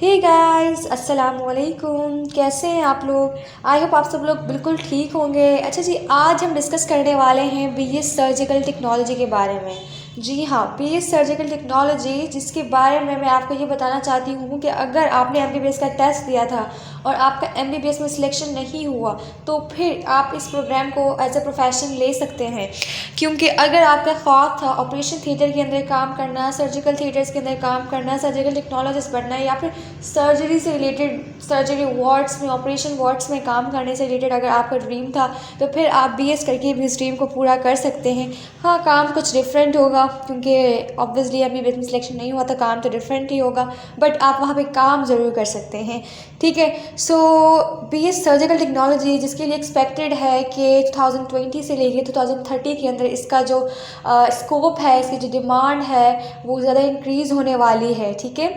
Hey guys, अस्सलाम वालेकुम। कैसे हैं आप लोग? आई होप आप सब लोग बिल्कुल ठीक होंगे। अच्छा जी, आज हम डिस्कस करने वाले हैं बीएस सर्जिकल टेक्नोलॉजी के बारे में। जी हाँ, बीएस सर्जिकल टेक्नोलॉजी, जिसके बारे में मैं आपको ये बताना चाहती हूँ कि अगर आपने एमबीबीएस का टेस्ट दिया था और आपका एमबीबीएस में सिलेक्शन नहीं हुआ तो फिर आप इस प्रोग्राम को एज अ प्रोफेशन ले सकते हैं। क्योंकि अगर आपका ख्वाब था ऑपरेशन थिएटर के अंदर काम करना, सर्जिकल थिएटर्स के अंदर काम करना, सर्जिकल टेक्नोलॉजिस्ट बनना, या फिर सर्जरी से रिलेटेड सर्जरी वार्ड्स में, ऑपरेशन वार्ड्स में काम करने से रिलेटेड अगर आपका ड्रीम था, तो फिर आप बीएस करके भी इस ड्रीम को पूरा कर सकते हैं। हाँ, काम कुछ डिफरेंट होगा क्योंकि ऑब्वियसली एमबीबीएस में सिलेक्शन नहीं हुआ तो काम तो डिफरेंट ही होगा, बट आप वहाँ पे काम ज़रूर कर सकते हैं। ठीक है, सो बीएस सर्जिकल टेक्नोलॉजी, जिसके लिए एक्सपेक्टेड है कि 2020 से लेके 2030 के अंदर इसका जो स्कोप है, इसकी जो डिमांड है वो ज़्यादा इंक्रीज़ होने वाली है। ठीक है,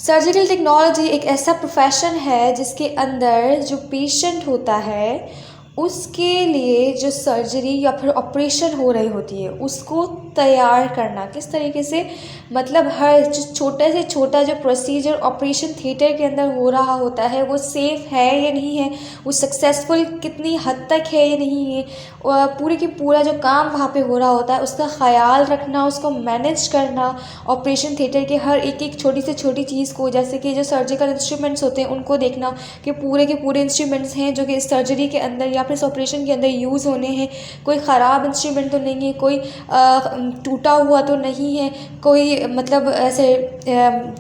सर्जिकल टेक्नोलॉजी एक ऐसा प्रोफेशन है जिसके अंदर जो पेशेंट होता है उसके लिए जो सर्जरी या फिर ऑपरेशन हो रही होती है उसको तैयार करना, किस तरीके से, मतलब हर छोटा से छोटा जो प्रोसीजर ऑपरेशन थिएटर के अंदर हो रहा होता है वो सेफ़ है या नहीं है, वो सक्सेसफुल कितनी हद तक है या नहीं है, पूरे की पूरा जो काम वहाँ पे हो रहा होता है उसका ख्याल रखना, उसको मैनेज करना, ऑपरेशन थिएटर के हर एक एक छोटी से छोटी चीज़ को, जैसे कि जो सर्जिकल इंस्ट्रूमेंट्स होते हैं उनको देखना कि पूरे के पूरे इंस्ट्रूमेंट्स हैं जो कि इस सर्जरी के अंदर या फिर इस ऑपरेशन के अंदर यूज़ होने हैं, कोई ख़राब इंस्ट्रूमेंट तो नहीं है, कोई टूटा हुआ तो नहीं है, कोई मतलब ऐसे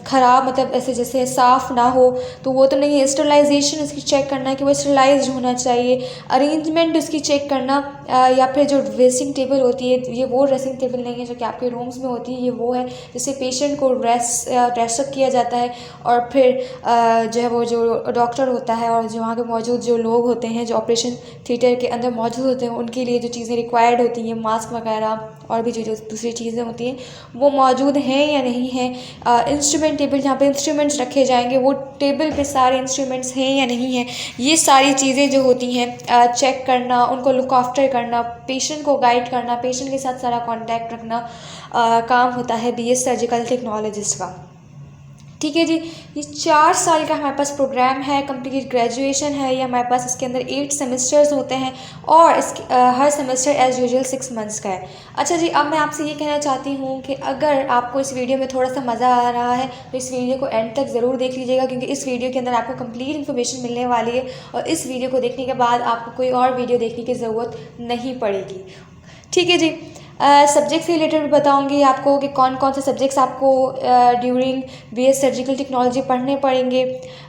ख़राब, मतलब ऐसे जैसे साफ़ ना हो तो वो तो नहीं है, स्टरलाइजेशन उसकी चेक करना कि वो स्टरलाइज्ड होना चाहिए, अरेंजमेंट उसकी चेक करना, या फिर जो ड्रेसिंग टेबल होती है ये वो ड्रेसिंग टेबल नहीं है जो कि आपके रूम्स में होती है, ये वो है जिससे पेशेंट को ड्रेसअप किया जाता है, और फिर जो है वो जो डॉक्टर होता है और जो वहाँ के मौजूद जो लोग होते हैं जो ऑपरेशन थिएटर के अंदर मौजूद होते हैं उनके लिए जो चीज़ें रिक्वायर्ड होती हैं, मास्क वगैरह और भी जो दूसरी चीज़ें होती हैं वो मौजूद हैं या नहीं हैं, इंस्ट्रूमेंट टेबल जहाँ पे इंस्ट्रूमेंट्स रखे जाएंगे वो टेबल पे सारे इंस्ट्रूमेंट्स हैं या नहीं हैं, ये सारी चीज़ें जो होती हैं चेक करना, उनको लुक आफ्टर करना, पेशेंट को गाइड करना, पेशेंट के साथ सारा कांटेक्ट रखना काम होता है बीएस सर्जिकल टेक्नोलॉजिस्ट का। ठीक है जी, ये 4 साल का हमारे पास प्रोग्राम है, कंप्लीट ग्रेजुएशन है ये हमारे पास, इसके अंदर 8 सेमेस्टर्स होते हैं और इसके हर सेमेस्टर एज़ यूजुअल 6 मंथ्स का है। अच्छा जी, अब मैं आपसे ये कहना चाहती हूँ कि अगर आपको इस वीडियो में थोड़ा सा मज़ा आ रहा है तो इस वीडियो को एंड तक ज़रूर देख लीजिएगा, क्योंकि इस वीडियो के अंदर आपको कंप्लीट इन्फॉर्मेशन मिलने वाली है और इस वीडियो को देखने के बाद आपको कोई और वीडियो देखने की ज़रूरत नहीं पड़ेगी। ठीक है जी, सब्जेक्ट से रिलेटेड भी बताऊंगी आपको कि कौन कौन से सब्जेक्ट्स आपको ड्यूरिंग बीएस सर्जिकल टेक्नोलॉजी पढ़ने पड़ेंगे,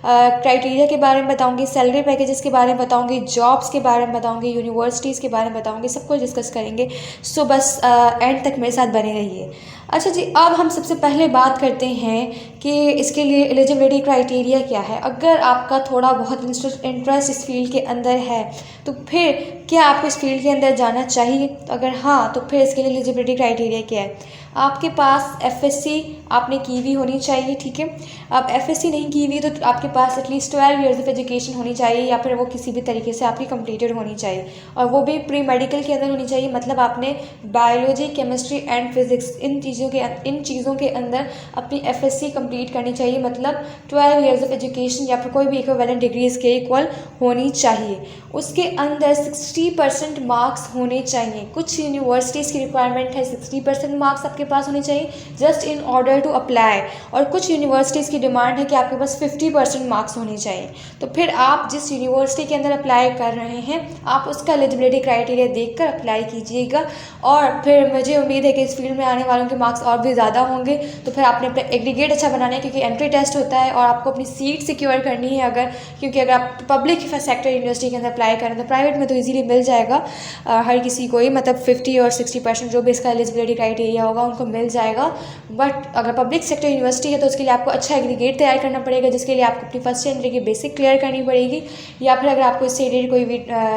क्राइटेरिया के बारे में बताऊंगी, सैलरी पैकेजेस के बारे में बताऊंगी, जॉब्स के बारे में बताऊंगी, यूनिवर्सिटीज़ के बारे में बताऊंगी, सब कुछ डिस्कस करेंगे। सो बस एंड तक मेरे साथ बने रहिए। अच्छा जी, अब हम सबसे पहले बात करते हैं कि इसके लिए एलिजिबिलिटी क्राइटेरिया क्या है। अगर आपका थोड़ा बहुत इंटरेस्ट इस फील्ड के अंदर है तो फिर क्या आपको इस फील्ड के अंदर जाना चाहिए, तो अगर हाँ तो फिर इसके लिए एलिजिबिलिटी क्राइटेरिया क्या है। आपके पास एफएससी आपने की हुई होनी चाहिए। ठीक है, आप एफएससी नहीं की हुई तो आपके पास एटलीस्ट 12 इयर्स ऑफ एजुकेशन होनी चाहिए, या फिर वो किसी भी तरीके से आपकी कंप्लीटेड होनी चाहिए, और वो भी प्री मेडिकल के अंदर होनी चाहिए, मतलब आपने biology, chemistry and physics in चीज़ों के अंदर अपनी एफएससी कंप्लीट करनी चाहिए, मतलब 12 इयर्स ऑफ एजुकेशन या फिर कोई भी इक्विवेलेंट डिग्री इसके इक्वल होनी चाहिए। उसके अंदर 60% मार्क्स होने चाहिए। कुछ यूनिवर्सिटीज़ की रिक्वायरमेंट है 60% मार्क्स आपके पास होने चाहिए just in order to apply, और कुछ यूनिवर्सिटीज़ की डिमांड है कि आपके पास 50% मार्क्स होने चाहिए। तो फिर आप जिस यूनिवर्सिटी के अंदर अप्लाई कर रहे हैं आप उसका एलिजिबिलिटी क्राइटेरिया देखकर अप्लाई कीजिएगा, और फिर मुझे उम्मीद है कि इस फील्ड में आने वालों के मार्क्स और भी ज़्यादा होंगे, तो फिर आपने अपना एग्रीगेट अच्छा बनाना है, क्योंकि एंट्री टेस्ट होता है और आपको अपनी सीट सिक्योर करनी है। क्योंकि अगर आप पब्लिक सेक्टर यूनिवर्सिटी के अंदर अप्लाई करें तो प्राइवेट में तो इजीली मिल जाएगा हर किसी को ही, मतलब 50 और 60% जो भी इसका एलिजिबिलिटी क्राइटेरिया होगा उनको मिल जाएगा। बट अगर पब्लिक सेक्टर यूनिवर्सिटी है तो उसके लिए आपको अच्छा एग्रीगेट तैयार करना पड़ेगा, जिसके लिए आपको अपनी फर्स्ट एंट्री की बेसिक क्लियर करनी पड़ेगी, या फिर अगर आपको इससे रिलेटेड कोई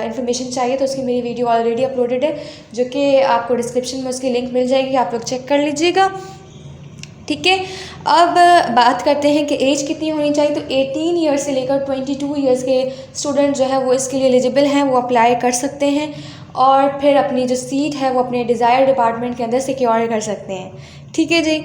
इन्फॉर्मेशन चाहिए तो उसकी मेरी वीडियो ऑलरेडी अपलोडेड है, जो कि आपको डिस्क्रिप्शन में उसकी लिंक मिल जाएगी, आप लोग चेक कर लीजिएगा। ठीक है, अब बात करते हैं कि एज कितनी होनी चाहिए। तो 18 ईयर्स से लेकर 22 ईयर्स के स्टूडेंट जो है वो इसके लिए एलिजिबल हैं, वो अप्लाई कर सकते हैं और फिर अपनी जो सीट है वो अपने डिज़ायर डिपार्टमेंट के अंदर सिक्योर कर सकते हैं। ठीक है जी,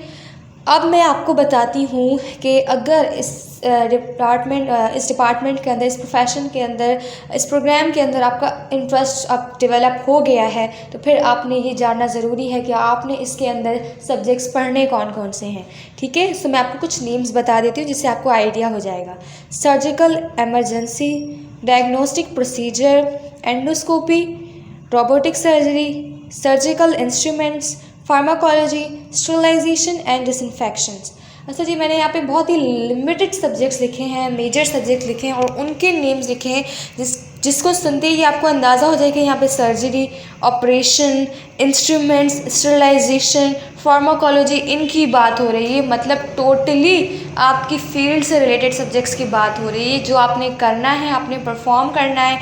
अब मैं आपको बताती हूँ कि अगर इस डिपार्टमेंट के अंदर, इस प्रोफेशन के अंदर, इस प्रोग्राम के अंदर आपका इंटरेस्ट अब डेवलप हो गया है, तो फिर आपने ये जानना ज़रूरी है कि आपने इसके अंदर सब्जेक्ट्स पढ़ने कौन कौन से हैं। ठीक है, सो मैं आपको कुछ नेम्स बता देती हूँ जिससे आपको आइडिया हो जाएगा। Surgical emergency, diagnostic procedure, endoscopy, robotic surgery, surgical instruments, pharmacology, sterilisation and disinfections. अच्छा जी, मैंने यहाँ पे बहुत ही लिमिटेड सब्जेक्ट्स लिखे हैं, मेजर सब्जेक्ट लिखे हैं और उनके नेम्स लिखे हैं जिसको सुनते ही आपको अंदाज़ा हो जाए कि यहाँ पे surgery, operation, instruments, sterilisation, pharmacology, इनकी बात हो रही है। मतलब टोटली आपकी फील्ड से रिलेटेड सब्जेक्ट्स की बात हो रही है। जो आपने करना है, आपने परफॉर्म करना है,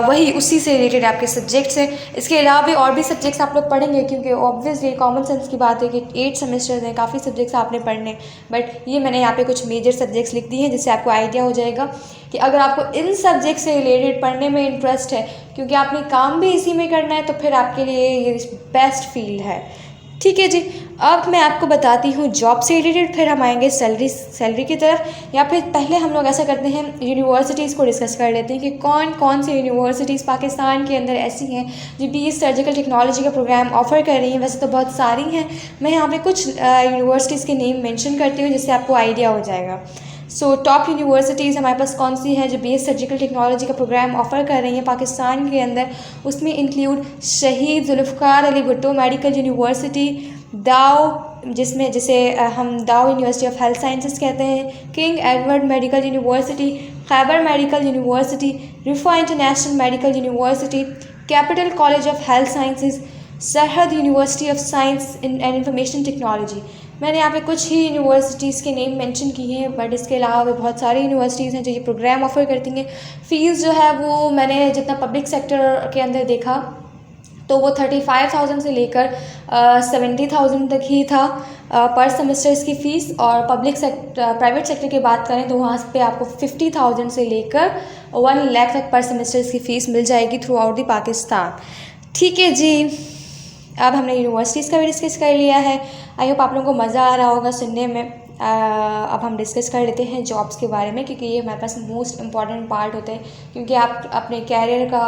वही उसी से रिलेटेड आपके सब्जेक्ट्स हैं। इसके अलावा भी और भी सब्जेक्ट्स आप लोग पढ़ेंगे, क्योंकि ऑब्वियसली कॉमन सेंस की बात है कि 8 सेमेस्टर्स हैं, काफ़ी सब्जेक्ट्स आपने पढ़ने। बट ये मैंने यहाँ पे कुछ मेजर सब्जेक्ट्स लिख दिए हैं जिससे आपको आइडिया हो जाएगा कि अगर आपको इन सब्जेक्ट से रिलेटेड पढ़ने में इंटरेस्ट है, क्योंकि आपने काम भी इसी में करना है, तो फिर आपके लिए ये बेस्ट फील्ड है। ठीक है जी, अब मैं आपको बताती हूँ जॉब से रिलेटेड, फिर हम आएंगे सैलरी की तरफ। या फिर पहले हम लोग ऐसा करते हैं, यूनिवर्सिटीज़ को डिस्कस कर लेते हैं कि कौन कौन सी यूनिवर्सिटीज़ पाकिस्तान के अंदर ऐसी हैं जो BA सर्जिकल टेक्नोलॉजी का प्रोग्राम ऑफ़र कर रही हैं। वैसे तो बहुत सारी हैं, मैं यहाँ पे कुछ यूनिवर्सिटीज़ के नेम मेंशन करती हूँ जिससे आपको आइडिया हो जाएगा। सो टॉप यूनिवर्सिटीज़ हमारे पास कौन सी हैं जो BA सर्जिकल टेक्नोलॉजी का प्रोग्राम ऑफ़र कर रही हैं पाकिस्तान के अंदर। उसमें इंक्लूड शहीद जुल्फ़िकार अली भुट्टो मेडिकल यूनिवर्सिटी, दाव जिसे हम दाव यूनिवर्सिटी ऑफ हेल्थ साइंसेस कहते हैं, king Edward medical university, Khyber medical university, Riphah international medical university, capital college of health sciences, Sarhad university of science and information technology. मैंने यहाँ पे कुछ ही यूनिवर्सिटीज़ के नेम मेंशन किए हैं, बट इसके अलावा भी बहुत सारी यूनिवर्सिटीज़ हैं जो ये प्रोग्राम ऑफ़र करती हैं। फ़ीस जो है वो मैंने जितना पब्लिक सेक्टर के अंदर देखा तो वो 35,000 से लेकर 70,000 तक ही था पर सेमेस्टर इसकी फ़ीस। और प्राइवेट सेक्टर की बात करें तो वहाँ पे आपको 50,000 से लेकर 1 लाख तक पर सेमेस्टर इसकी फ़ीस मिल जाएगी थ्रू आउट द पाकिस्तान। ठीक है जी, अब हमने यूनिवर्सिटीज़ का भी डिस्कस कर लिया है। आई होप आप लोगों को मज़ा आ रहा होगा सुनने में। अब हम डिस्कस कर लेते हैं जॉब्स के बारे में, क्योंकि ये हमारे पास मोस्ट इम्पॉर्टेंट पार्ट होता है। क्योंकि आप अपने कैरियर का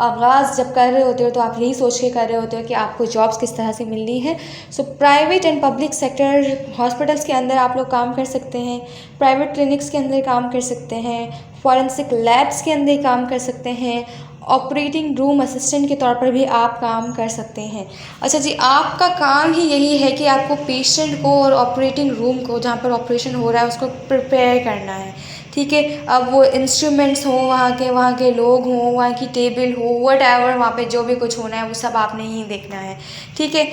आगाज़ जब कर रहे होते हो तो आप यही सोच के कर रहे होते हो कि आपको जॉब्स किस तरह से मिलनी है। So private and public sector hospitals के अंदर आप लोग काम कर सकते हैं, प्राइवेट क्लिनिक्स के अंदर काम कर सकते हैं, फॉरेंसिक लैब्स के अंदर काम कर सकते हैं, ऑपरेटिंग रूम असिस्टेंट के तौर पर भी आप काम कर सकते हैं। अच्छा जी, आपका काम ही यही है कि आपको पेशेंट को और ऑपरेटिंग रूम को, जहाँ पर ऑपरेशन हो रहा है, उसको प्रिपेयर करना है। ठीक है, अब वो इंस्ट्रूमेंट्स हों, वहाँ के लोग हों, वहाँ की टेबल हो, व्हाटएवर, वहाँ पे जो भी कुछ होना है वो सब आपने ही देखना है। ठीक है,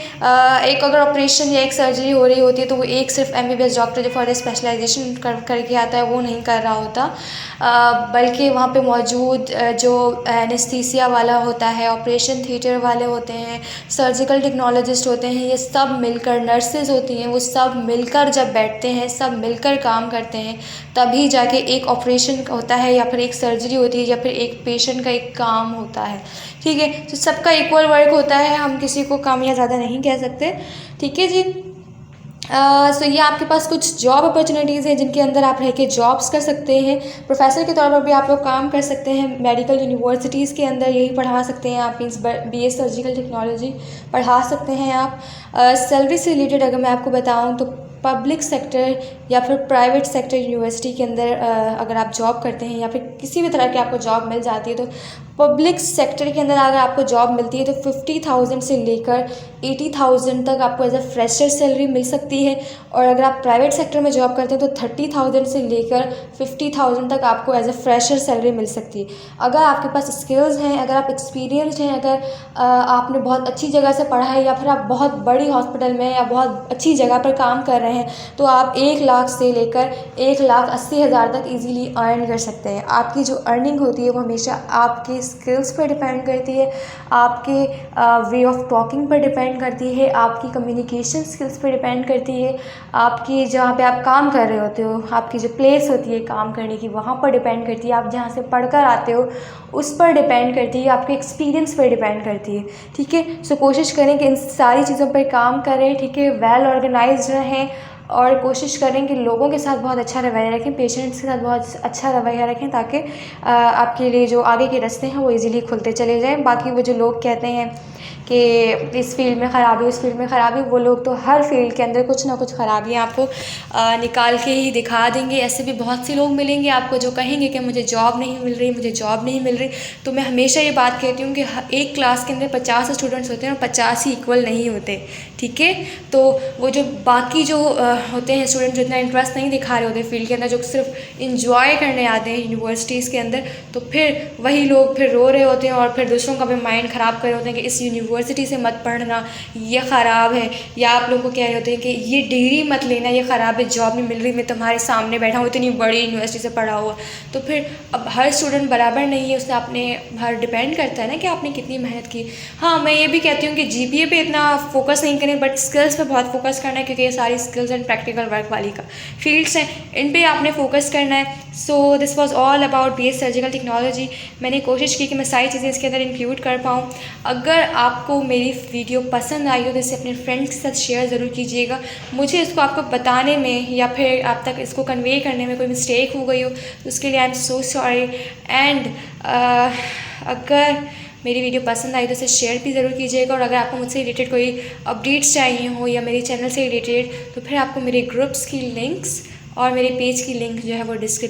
एक अगर ऑपरेशन या एक सर्जरी हो रही होती है तो वो एक सिर्फ MBBS डॉक्टर जो फर्दर स्पेशलाइजेशन करके आता है वो नहीं कर रहा होता, बल्कि वहाँ पे मौजूद जो एनेस्थीसिया वाला होता है, ऑपरेशन थिएटर वाले होते हैं, सर्जिकल टेक्नोलॉजिस्ट होते हैं, ये सब मिलकर, नर्सेज होती हैं, वो सब मिलकर जब बैठते हैं, सब मिलकर काम करते हैं, तभी जाके एक ऑपरेशन होता है या फिर एक सर्जरी होती है या फिर एक पेशेंट का एक काम होता है। ठीक है, तो सबका इक्वल वर्क होता है, हम किसी को कम या ज़्यादा नहीं कह सकते। ठीक है जी, सो ये आपके पास कुछ जॉब अपॉर्चुनिटीज़ हैं जिनके अंदर आप रह के जॉब्स कर सकते हैं। प्रोफेसर के तौर पर भी आप लोग काम कर सकते हैं, मेडिकल यूनिवर्सिटीज़ के अंदर यही पढ़ा सकते हैं आप, मीन्स BA सर्जिकल टेक्नोलॉजी पढ़ा सकते हैं आप। सैलरी से रिलेटेड अगर मैं आपको बताऊं तो पब्लिक सेक्टर या फिर प्राइवेट सेक्टर यूनिवर्सिटी के अंदर अगर आप जॉब करते हैं या फिर किसी भी तरह की आपको जॉब मिल जाती है, तो पब्लिक सेक्टर के अंदर अगर आपको जॉब मिलती है तो 50,000 से लेकर 80,000 तक आपको एज अ फ्रेशर सैलरी मिल सकती है। और अगर आप प्राइवेट सेक्टर में जॉब करते हैं तो 30,000 से लेकर 50,000 तक आपको एज अ फ्रेशर सैलरी मिल सकती है। अगर आपके पास स्किल्स हैं, अगर आप एक्सपीरियंस्ड हैं, अगर आपने बहुत अच्छी जगह से पढ़ा है या फिर आप बहुत बड़ी हॉस्पिटल में या बहुत अच्छी जगह पर काम कर रहे हैं, तो आप 1 लाख से लेकर 1,80,000 तक ईजीली अर्न कर सकते हैं। आपकी जो अर्निंग होती है वो हमेशा आपकी स्किल्स पर डिपेंड करती है, आपके वे ऑफ टॉकिंग पर डिपेंड करती है, आपकी कम्युनिकेशन स्किल्स पर डिपेंड करती है, आपकी जहाँ पे आप काम कर रहे होते हो, आपकी जो प्लेस होती है काम करने की वहाँ पर डिपेंड करती है, आप जहाँ से पढ़कर आते हो उस पर डिपेंड करती है, आपके एक्सपीरियंस पर डिपेंड करती है। ठीक है, सो कोशिश करें कि इन सारी चीज़ों पर काम करें। ठीक है, वेल ऑर्गेनाइज्ड रहें, और कोशिश करें कि लोगों के साथ बहुत अच्छा रवैया रखें, पेशेंट्स के साथ बहुत अच्छा रवैया रखें, ताकि आपके लिए जो आगे के रास्ते हैं वो ईज़िली खुलते चले जाएँ। बाकी वो जो लोग कहते हैं कि इस फील्ड में ख़राबी, उस फील्ड में ख़राबी, वो लोग तो हर फील्ड के अंदर कुछ ना कुछ ख़राबियाँ आपको निकाल के ही दिखा देंगे। ऐसे भी बहुत से लोग मिलेंगे आपको जो कहेंगे कि मुझे जॉब नहीं मिल रही, मुझे जॉब नहीं मिल रही। तो मैं हमेशा ये बात कहती हूँ कि एक क्लास के अंदर 50 स्टूडेंट्स होते हैं और 50 ही इक्वल नहीं होते, ठीक है। तो वो जो बाकी जो होते हैं स्टूडेंट जो इतना इंटरेस्ट नहीं दिखा रहे होते फील्ड के अंदर, जो सिर्फ इंजॉय करने आते हैं यूनिवर्सिटीज़ के अंदर, तो फिर वही लोग फिर रो रहे होते हैं और फिर दूसरों का भी माइंड ख़राब कर रहे होते हैं कि इस यूनिवर्सिटी से मत पढ़ना, ये ख़राब है। या आप लोगों को कह रहे होते हैं कि ये डिग्री मत लेना, ये ख़राब है, जॉब नहीं मिल रही, मैं तुम्हारे सामने बैठा हूँ इतनी बड़ी यूनिवर्सिटी से पढ़ा हुआ। तो फिर अब हर स्टूडेंट बराबर नहीं है, उसने अपने हर डिपेंड करता है ना कि आपने कितनी मेहनत की। हाँ, मैं ये भी कहती हूँ कि जीपीए पे इतना फोकस नहीं करें, बट स्किल्स पे बहुत फोकस करना है, क्योंकि ये सारी स्किल्स एंड प्रैक्टिकल वर्क वाली का फील्ड्स हैं, इन पे आपने फोकस करना है। So this was all about BS surgical technology. मैंने कोशिश की कि मैं सारी चीज़ें इसके अंदर इंक्लूड कर पाऊँ। अगर आपको मेरी वीडियो पसंद आई हो तो इसे अपने फ्रेंड्स के साथ शेयर ज़रूर कीजिएगा। मुझे इसको आपको बताने में या फिर आप तक इसको कन्वे करने में कोई मिस्टेक हो गई हो तो उसके लिए I am so sorry. And अगर मेरी वीडियो पसंद आई तो इसे शेयर भी ज़रूर कीजिएगा। और अगर आपको मुझसे रिलेटेड कोई अपडेट्स चाहिए हो या मेरे चैनल से रिलेटेड, तो फिर आपको मेरे ग्रुप्स की लिंक्स और मेरे पेज की लिंक जो है वो डिस्क्रिप्शन